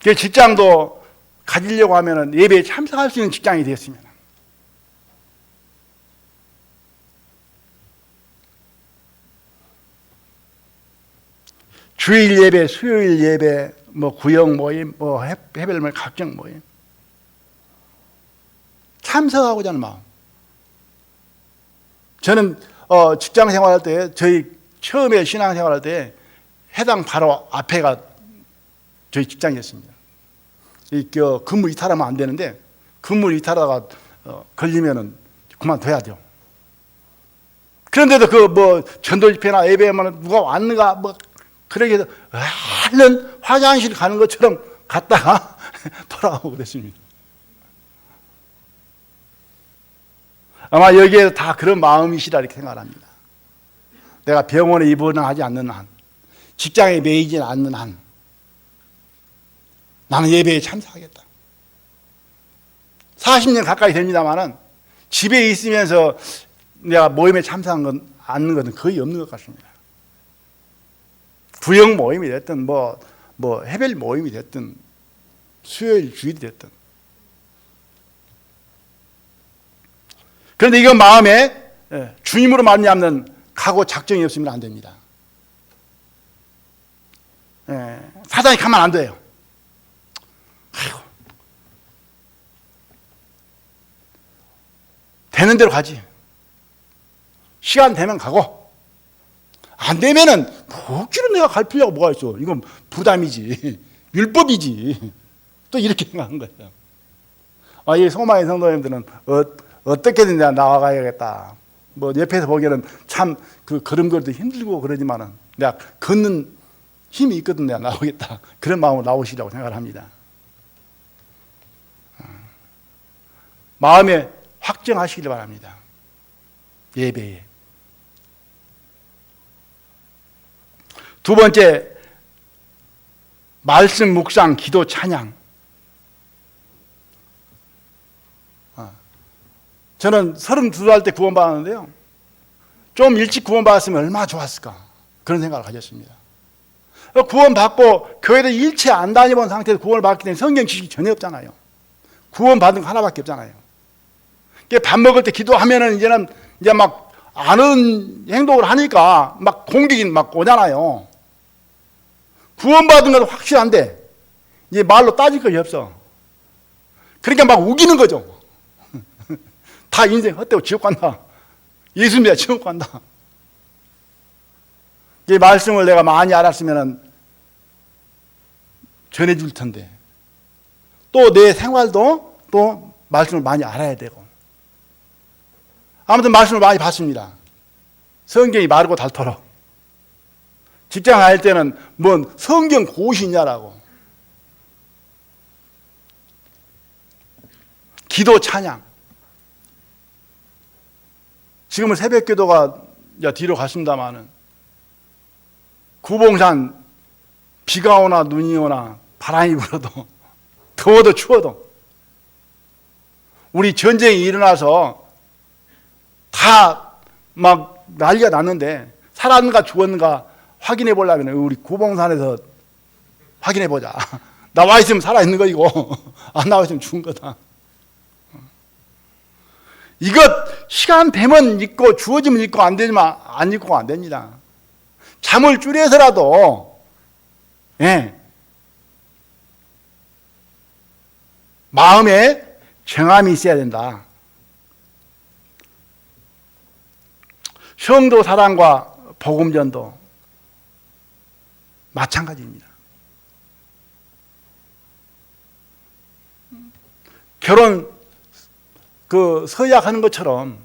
그 직장도 가지려고 하면은 예배에 참석할 수 있는 직장이 되었으면. 주일 예배, 수요일 예배, 뭐 구역 모임, 뭐 해별 모임, 각종 모임. 참석하고자 하는 마음. 저는 직장 생활할 때, 저희 처음에 신앙 생활할 때 해당 바로 앞에가 저희 직장이었습니다. 근무 이탈하면 안 되는데 근무 이탈하다가 걸리면은 그만둬야죠. 그런데도 그 뭐 전도 집회나 예배에만 누가 왔는가 뭐 그러게 해서 얼른 화장실 가는 것처럼 갔다가 돌아오고 그랬습니다. 아마 여기에 다 그런 마음이시라 이렇게 생각합니다. 내가 병원에 입원하지 않는 한, 직장에 매이지 않는 한, 나는 예배에 참석하겠다. 40년 가까이 됩니다만은 집에 있으면서 내가 모임에 참석한 않는 것은 거의 없는 것 같습니다. 구역 모임이 됐든 뭐 해별 모임이 됐든 수요일 주일이 됐든. 그런데 이거 마음에 주님으로 말미암는 각오 작정이 없으면 안 됩니다. 사단이 가면 안 돼요. 아이고. 되는 대로 가지. 시간 되면 가고 안 되면은 억지로 내가 갈 필요가 뭐가 있어. 이건 부담이지. 율법이지. 또 이렇게 생각한 거예요. 이 소마의 성도님들은 어떻게든 내가 나와가야겠다. 뭐 옆에서 보기에는 참 그 걸음걸이도 힘들고 그러지만은 내가 걷는 힘이 있거든 내가 나오겠다. 그런 마음으로 나오시라고 생각을 합니다. 마음에 확정하시길 바랍니다. 예배에. 두 번째, 말씀 묵상, 기도, 찬양. 저는 32살 때 구원받았는데요. 좀 일찍 구원받았으면 얼마나 좋았을까. 그런 생각을 가졌습니다. 구원받고 교회를 일체 안 다녀본 상태에서 구원을 받기 때문에 성경 지식이 전혀 없잖아요. 구원받은 거 하나밖에 없잖아요. 밥 먹을 때 기도하면은 이제는 이제 막 아는 행동을 하니까 막 공격이 막 오잖아요. 구원받은 건 확실한데 이제 말로 따질 것이 없어. 그러니까 막 우기는 거죠. 다 인생 헛되고 지옥 간다. 예수 믿어 지옥 간다. 이 말씀을 내가 많이 알았으면 전해줄 텐데 또 내 생활도 또 말씀을 많이 알아야 되고 아무튼 말씀을 많이 봤습니다. 성경이 마르고 닳도록. 직장 다닐 때는 뭔 성경 고시 있냐라고. 기도 찬양. 지금은 새벽 기도가 뒤로 갔습니다마는 구봉산 비가 오나 눈이 오나 바람이 불어도 더워도 추워도 우리 전쟁이 일어나서 다 막 난리가 났는데 살았는가 죽었는가 확인해 보려면 우리 구봉산에서 확인해 보자. 나와 있으면 살아있는 거이고 안 나와 있으면 죽은 거다. 이것 시간 되면 읽고 주어지면 읽고 안 되지만 안 읽고 안 됩니다. 잠을 줄여서라도 마음에 정함이 있어야 된다. 성도 사랑과 복음전도 마찬가지입니다. 결혼 서약하는 것처럼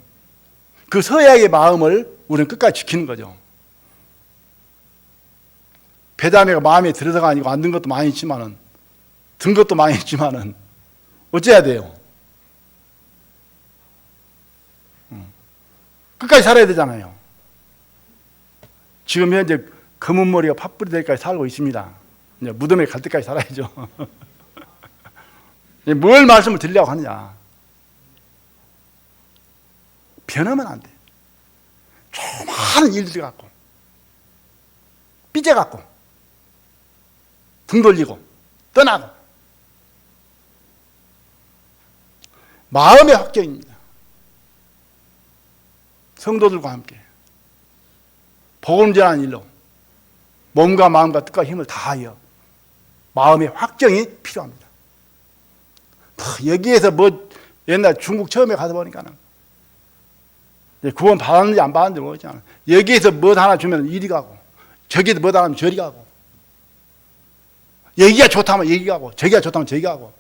그 서약의 마음을 우리는 끝까지 지키는 거죠. 배다매가 마음에 들어서가 아니고 안 든 것도 많이 있지만은 든 것도 많이 있지만은 어째야 돼요? 끝까지 살아야 되잖아요. 지금 현재 검은 머리가 팥불이 될 때까지 살고 있습니다. 이제 무덤에 갈 때까지 살아야죠. 뭘 말씀을 드리려고 하느냐? 변하면 안 돼. 많은 일들이 갖고 삐져 갖고 등 돌리고 떠나고 마음의 확정입니다. 성도들과 함께 복음 전하는 일로 몸과 마음과 뜻과 힘을 다하여 마음의 확정이 필요합니다. 여기에서 옛날 중국 처음에 가서 보니까는 구원 받았는지 안 받았는지 모르잖아. 여기에서 뭐 하나 주면 이리 가고 저기에서 뭐 하나 주면 저리 가고 여기가 좋다면 여기 가고 저기가 좋다면 저기 가고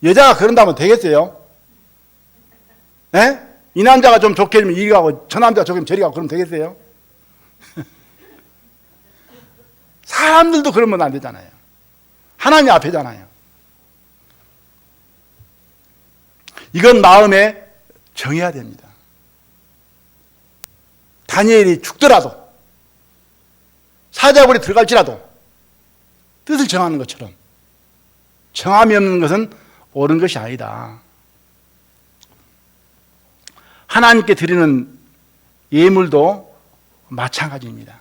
여자가 그런다면 되겠어요? 예? 이 남자가 좀 좋게 되면 이리 가고 저 남자가 좋게 되면 저리 가고 그러면 되겠어요? 사람들도 그러면 안 되잖아요. 하나님 앞에잖아요. 이건 마음에 정해야 됩니다. 다니엘이 죽더라도 사자굴에 들어갈지라도 뜻을 정하는 것처럼 정함이 없는 것은 옳은 것이 아니다. 하나님께 드리는 예물도 마찬가지입니다.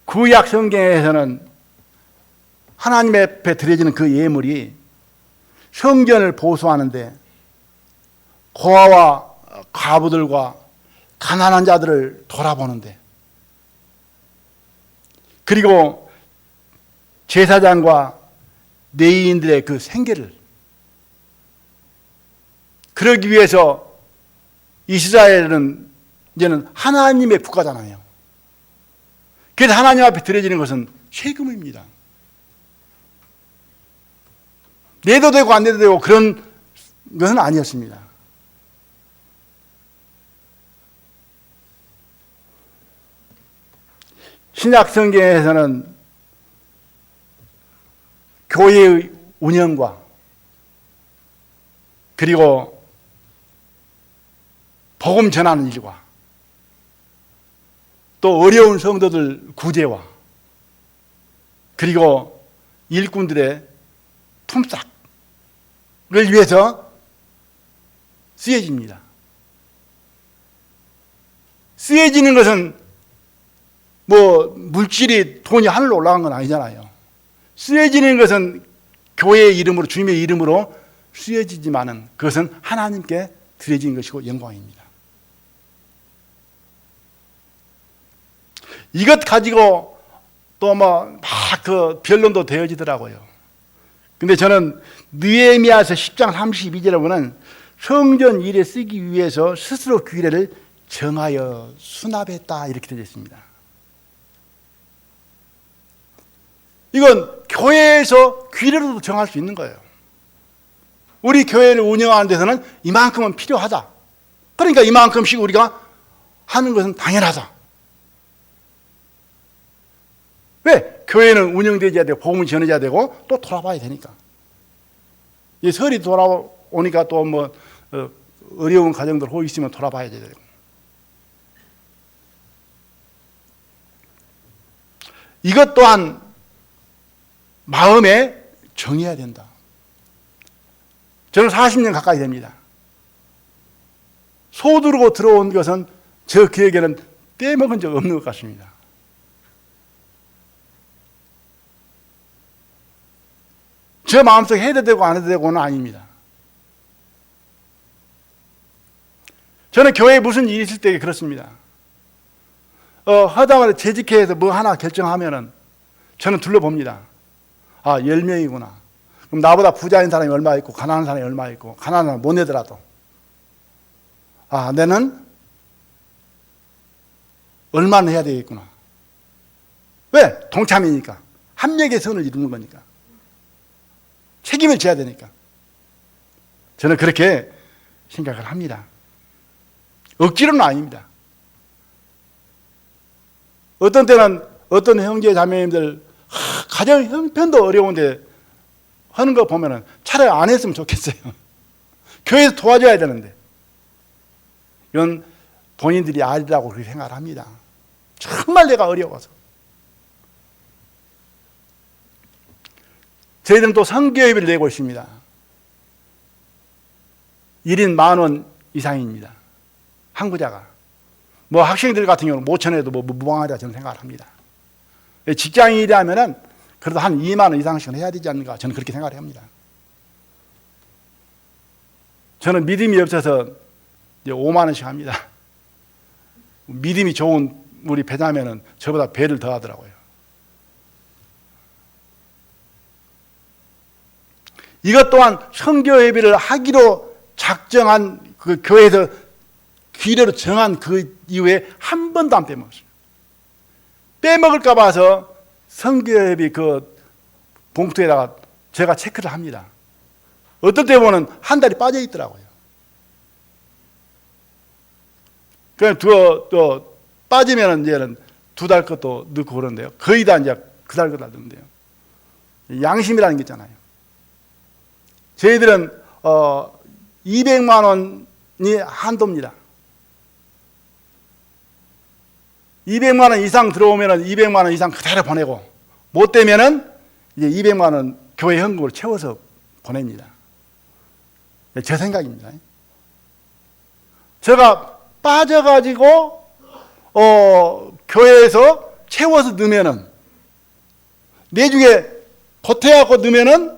구약 성경에서는 하나님 앞에 드려지는 그 예물이 성전을 보수하는데 고아와 과부들과 가난한 자들을 돌아보는데 그리고 제사장과 레위인들의 그 생계를 그러기 위해서 이스라엘은 이제는 하나님의 국가잖아요. 그래서 하나님 앞에 드려지는 것은 세금입니다. 내도 되고 안 내도 되고 그런 것은 아니었습니다. 신약 성경에서는 교회의 운영과 그리고 복음 전하는 일과 또 어려운 성도들 구제와 그리고 일꾼들의 품삯을 위해서 쓰여집니다. 쓰여지는 것은 뭐 물질이 돈이 하늘로 올라간 건 아니잖아요. 쓰여지는 것은 교회의 이름으로 주님의 이름으로 쓰여지지만은 그것은 하나님께 드려진 것이고 영광입니다. 이것 가지고 또 막 그 변론도 되어지더라고요. 근데 저는 느헤미야서 10장 32절에 보면 성전 일에 쓰기 위해서 스스로 규례를 정하여 수납했다 이렇게 되어 있습니다. 이건 교회에서 규례로도 정할 수 있는 거예요. 우리 교회를 운영하는 데서는 이만큼은 필요하다. 그러니까 이만큼씩 우리가 하는 것은 당연하다. 왜? 교회는 운영되어야 되고 복음을 전해져야 되고 또 돌아봐야 되니까. 이 설이 돌아오니까 또 뭐 어려운 가정들 혹 있으면 돌아봐야 되고. 이것 또한 마음에 정해야 된다. 저는 40년 가까이 됩니다. 소두르고 들어온 것은 저 기억에는 떼먹은 적 없는 것 같습니다. 저 마음속에 해도 되고 안 해도 되고는 아닙니다. 저는 교회에 무슨 일이 있을 때 그렇습니다. 하다마다 재직회에서 뭐 하나 결정하면은 저는 둘러봅니다. 아, 10명이구나. 그럼 나보다 부자인 사람이 얼마 있고 가난한 사람이 얼마 있고 가난한 사람은 못 내더라도 아, 내는 얼마는 해야 되겠구나. 왜? 동참이니까. 합력의 선을 이루는 거니까. 책임을 져야 되니까. 저는 그렇게 생각을 합니다. 억지로는 아닙니다. 어떤 때는 어떤 형제 자매님들 가정 형편도 어려운데 하는 거 보면은 차라리 안 했으면 좋겠어요. 교회에서 도와줘야 되는데. 이건 본인들이 아니라고 그렇게 생각을 합니다. 정말 내가 어려워서. 저희들은 또 선교회비를 내고 있습니다. 1인 10,000원 이상입니다. 한구자가. 뭐 학생들 같은 경우는 못 쳐내도 뭐 무방하리라 저는 생각을 합니다. 직장인이라면은 그래도 한 2만 원 이상씩은 해야 되지 않는가 저는 그렇게 생각을 합니다. 저는 믿음이 없어서 이제 5만 원씩 합니다. 믿음이 좋은 우리 배자매는 저보다 배를 더 하더라고요. 이것 또한 선교회비를 하기로 작정한 그 교회에서 규례로 정한 그 이후에 한 번도 안 빼먹었어요. 빼먹을까 봐서 선교회비 그 봉투에다가 제가 체크를 합니다. 어떤 때 보면 한 달이 빠져 있더라고요. 그냥 또 빠지면 이제는 2달 것도 넣고 그러는데요. 거의 다 이제 그 달 거다 넣는데요. 양심이라는 게 있잖아요. 저희들은 200만 원이 한도입니다. 200만 원 이상 들어오면 200만 원 이상 그대로 보내고 못 되면은 이제 200만 원 교회 현금으로 채워서 보냅니다. 제 생각입니다. 제가 빠져가지고 교회에서 채워서 넣으면은 내중에 보태갖고 넣으면은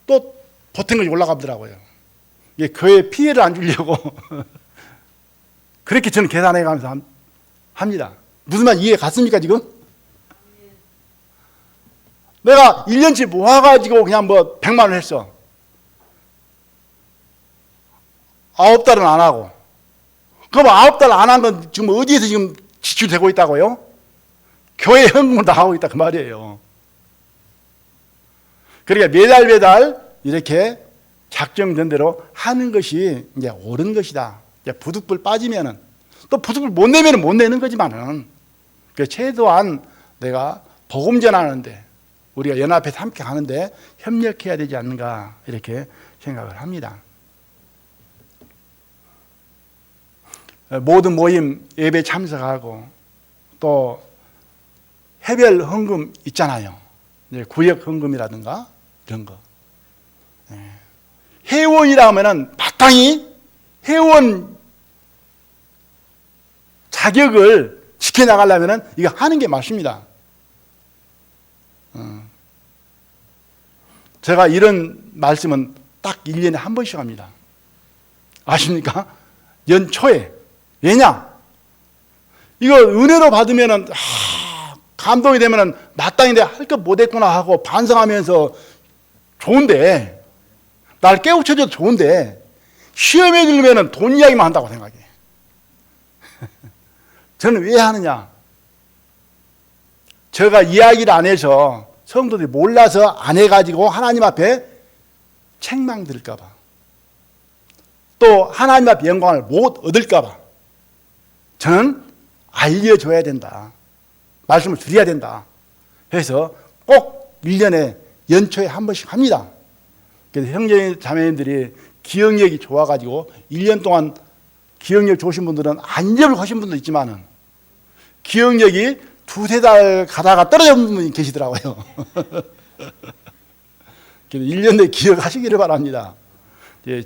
또 보탠 것이 올라가더라고요. 이게 교회 피해를 안 주려고 그렇게 저는 계산해 가면서 합니다. 무슨 말 이해 갔습니까 지금? 내가 1년치 모아가지고 그냥 뭐 100만 원 했어. 9달은 안 하고 그럼 9달 안 한 건 지금 어디에서 지금 지출되고 있다고요? 교회 헌금을 다 하고 있다 그 말이에요. 그러니까 매달 이렇게 작정된 대로 하는 것이 이제 옳은 것이다. 이제 부득불 빠지면은 또 부득불 못 내면은 못 내는 거지만은 그 최소한 내가 복음 전하는데 우리가 연합해서 함께 가는데 협력해야 되지 않는가 이렇게 생각을 합니다. 모든 모임 예배 참석하고 또 해별 헌금 있잖아요. 구역 헌금이라든가 이런 거. 회원이라면은 마땅히 회원 자격을 지켜나가려면은 이거 하는 게 맞습니다. 제가 이런 말씀은 딱 1년에 한 번씩 합니다. 아십니까? 연초에. 왜냐? 이거 은혜로 받으면은, 감동이 되면은 마땅히 내가 할 것 못했구나 하고 반성하면서 좋은데, 날 깨우쳐줘도 좋은데, 시험에 들면은 돈 이야기만 한다고 생각해. 저는 왜 하느냐? 제가 이야기를 안 해서 성도들이 몰라서 안 해가지고 하나님 앞에 책망 들을까봐. 또 하나님 앞에 영광을 못 얻을까봐. 저는 알려줘야 된다. 말씀을 드려야 된다. 해서 꼭 1년에 연초에 한 번씩 합니다. 그래서 형제 자매님들이 기억력이 좋아가지고 1년 동안 기억력 좋으신 분들은 안접을 하신 분도 있지만은 기억력이 2-3달 가다가 떨어진 분이 계시더라고요. 그래서 1년 내에 기억하시기를 바랍니다.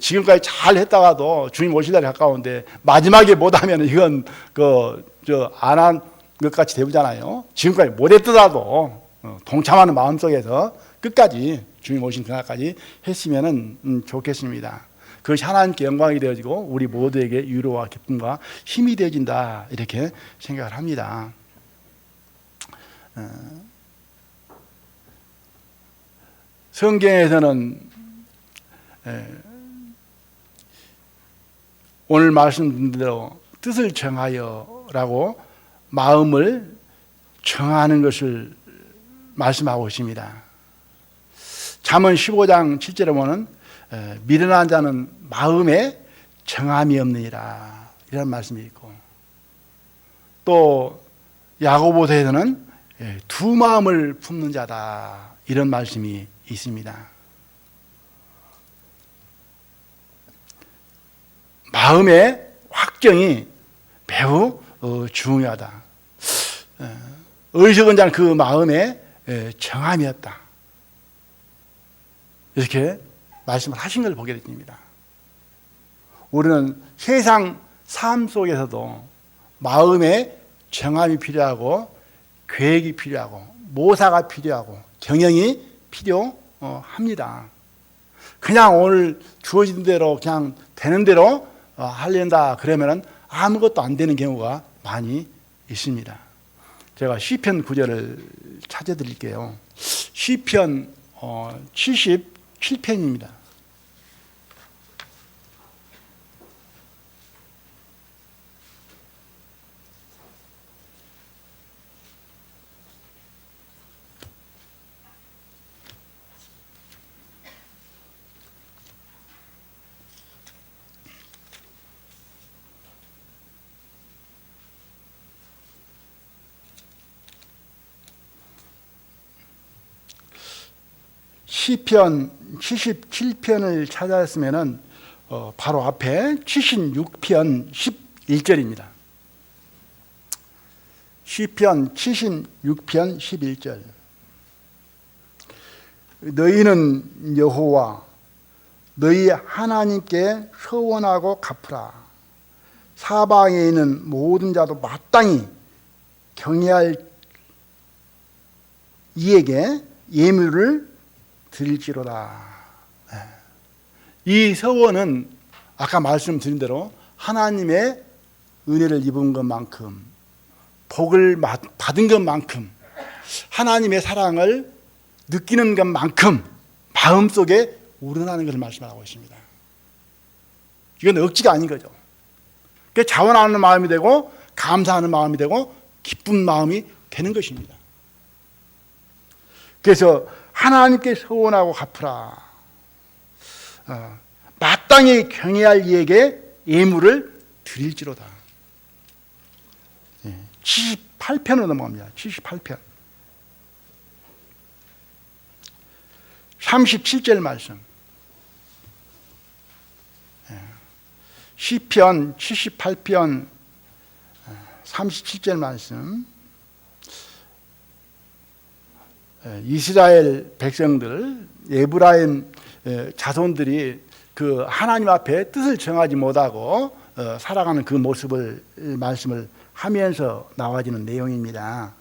지금까지 잘 했다가도 주님 오실 날이 가까운데 마지막에 못하면 이건 안 한 것 같이 되잖아요. 지금까지 못했더라도 동참하는 마음속에서 끝까지 주님 오신 그날까지 했으면 좋겠습니다. 그것이 하나님께 영광이 되어지고 우리 모두에게 위로와 기쁨과 힘이 되어진다 이렇게 생각을 합니다. 성경에서는 오늘 말씀드린 대로 뜻을 정하여라고 마음을 정하는 것을 말씀하고 있습니다. 잠언 15장 7절에 보면 미련한 자는 마음에 정함이 없느니라 이런 말씀이 있고 또 야고보서에서는 두 마음을 품는 자다 이런 말씀이 있습니다. 마음의 확정이 매우 중요하다. 어리석은 자는 그 마음에 정함이었다. 이렇게 말씀을 하신 걸 보게 됩니다. 우리는 세상 삶 속에서도 마음에 정함이 필요하고 계획이 필요하고 모사가 필요하고 경영이 필요합니다. 그냥 오늘 주어진 대로 그냥 되는 대로 하려다 그러면 아무것도 안 되는 경우가 많이 있습니다. 제가 시편 구절을 찾아드릴게요. 시편 77편입니다. 시편 77편을 찾았으면은 바로 앞에 76편 11절입니다. 시편 76편 11절. 너희는 여호와 너희 하나님께 서원하고 갚으라. 사방에 있는 모든 자도 마땅히 경외할 이에게 예물을 드릴지로다. 이 서원은 아까 말씀드린 대로 하나님의 은혜를 입은 것만큼 복을 받은 것만큼 하나님의 사랑을 느끼는 것만큼 마음속에 우러나는 것을 말씀하고 있습니다. 이건 억지가 아닌 거죠. 그 자원하는 마음이 되고 감사하는 마음이 되고 기쁜 마음이 되는 것입니다. 그래서 하나님께 서원하고 갚으라. 마땅히 경외할 이에게 예물을 드릴지로다. 78편으로 넘어갑니다. 78편. 37절 말씀. 시편 78편 37절 말씀. 이스라엘 백성들, 에브라임 자손들이 그 하나님 앞에 뜻을 정하지 못하고 살아가는 그 모습을 말씀을 하면서 나와지는 내용입니다.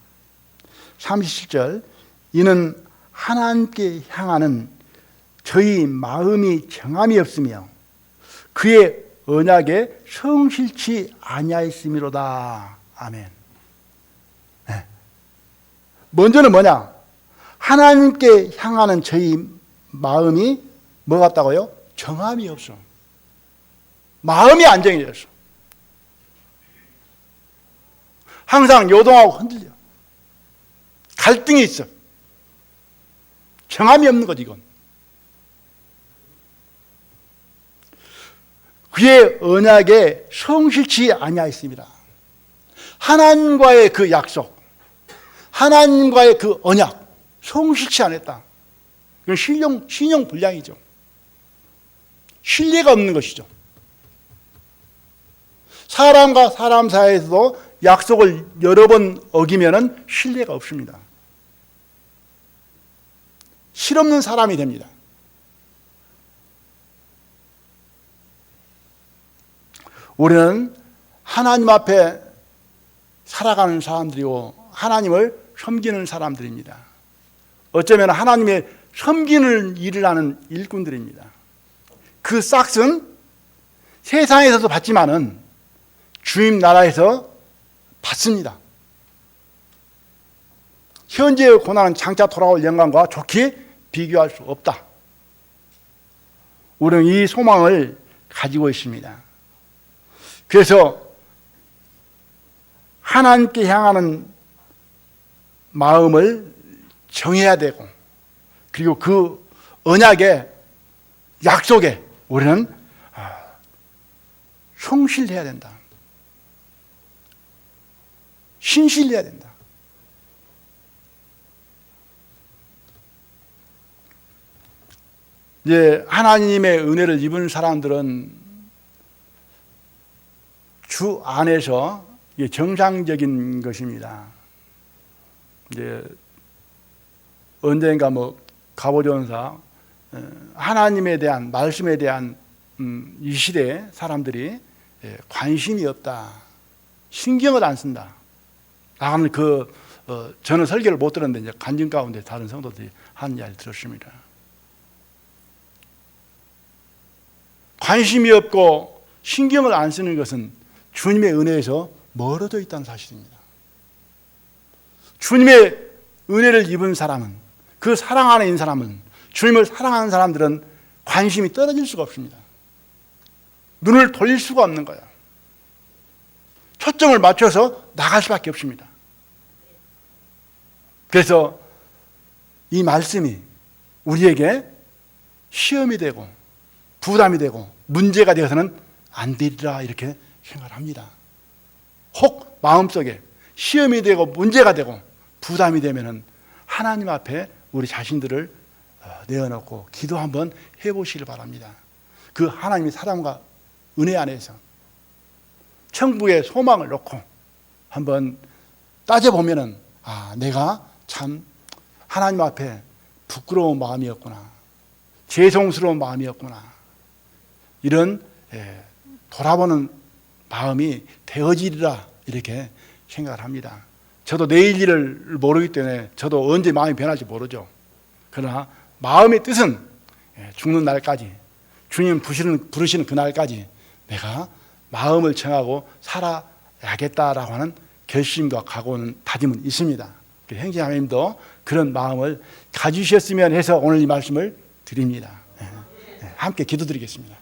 37절. 이는 하나님께 향하는 저희 마음이 정함이 없으며 그의 언약에 성실치 아니하였음이로다. 아멘. 네. 먼저는 뭐냐? 하나님께 향하는 저희 마음이 뭐 같다고요? 정함이 없어. 마음이 안정해졌어. 항상 요동하고 흔들려. 갈등이 있어. 정함이 없는 거지, 이건. 그의 언약에 성실치 아니하였습니다. 하나님과의 그 약속, 하나님과의 그 언약, 성실치 않았다. 이건 신용 불량이죠. 신뢰가 없는 것이죠. 사람과 사람 사이에서도 약속을 여러 번 어기면은 신뢰가 없습니다. 실없는 사람이 됩니다. 우리는 하나님 앞에 살아가는 사람들이고 하나님을 섬기는 사람들입니다. 어쩌면 하나님의 섬기는 일을 하는 일꾼들입니다. 그 싹은 세상에서도 받지만은 주님 나라에서 받습니다. 현재의 고난은 장차 돌아올 영광과 좋게 비교할 수 없다. 우리는 이 소망을 가지고 있습니다. 그래서 하나님께 향하는 마음을 정해야 되고, 그리고 그 언약의 약속에 우리는 성실해야 된다. 신실해야 된다. 이제 하나님의 은혜를 입은 사람들은 주 안에서 정상적인 것입니다. 이제 언젠가 가보존사 하나님에 대한 말씀에 대한 이 시대에 사람들이 관심이 없다, 신경을 안 쓴다. 나는 저는 설교를 못 들었는데 이제 간증 가운데 다른 성도들이 하는 이야기를 들었습니다. 관심이 없고 신경을 안 쓰는 것은 주님의 은혜에서 멀어져 있다는 사실입니다. 주님의 은혜를 입은 사람은, 그 사랑 안에 있는 사람은, 주님을 사랑하는 사람들은 관심이 떨어질 수가 없습니다. 눈을 돌릴 수가 없는 거예요. 초점을 맞춰서 나갈 수밖에 없습니다. 그래서 이 말씀이 우리에게 시험이 되고 부담이 되고 문제가 되어서는 안 되리라 이렇게 생각을 합니다. 혹 마음속에 시험이 되고 문제가 되고 부담이 되면은 하나님 앞에 우리 자신들을 내어놓고 기도 한번 해보시길 바랍니다. 그 하나님의 사랑과 은혜 안에서 천국의 소망을 놓고 한번 따져보면은 내가 참 하나님 앞에 부끄러운 마음이었구나, 죄송스러운 마음이었구나, 이런 돌아보는 마음이 되어지리라 이렇게 생각을 합니다. 저도 내일 일을 모르기 때문에 저도 언제 마음이 변할지 모르죠. 그러나 마음의 뜻은 죽는 날까지, 주님 부르시는 그날까지 내가 마음을 정하고 살아야겠다라고 하는 결심과 각오는, 다짐은 있습니다. 형제자매님도 그런 마음을 가지셨으면 해서 오늘 이 말씀을 드립니다. 함께 기도드리겠습니다.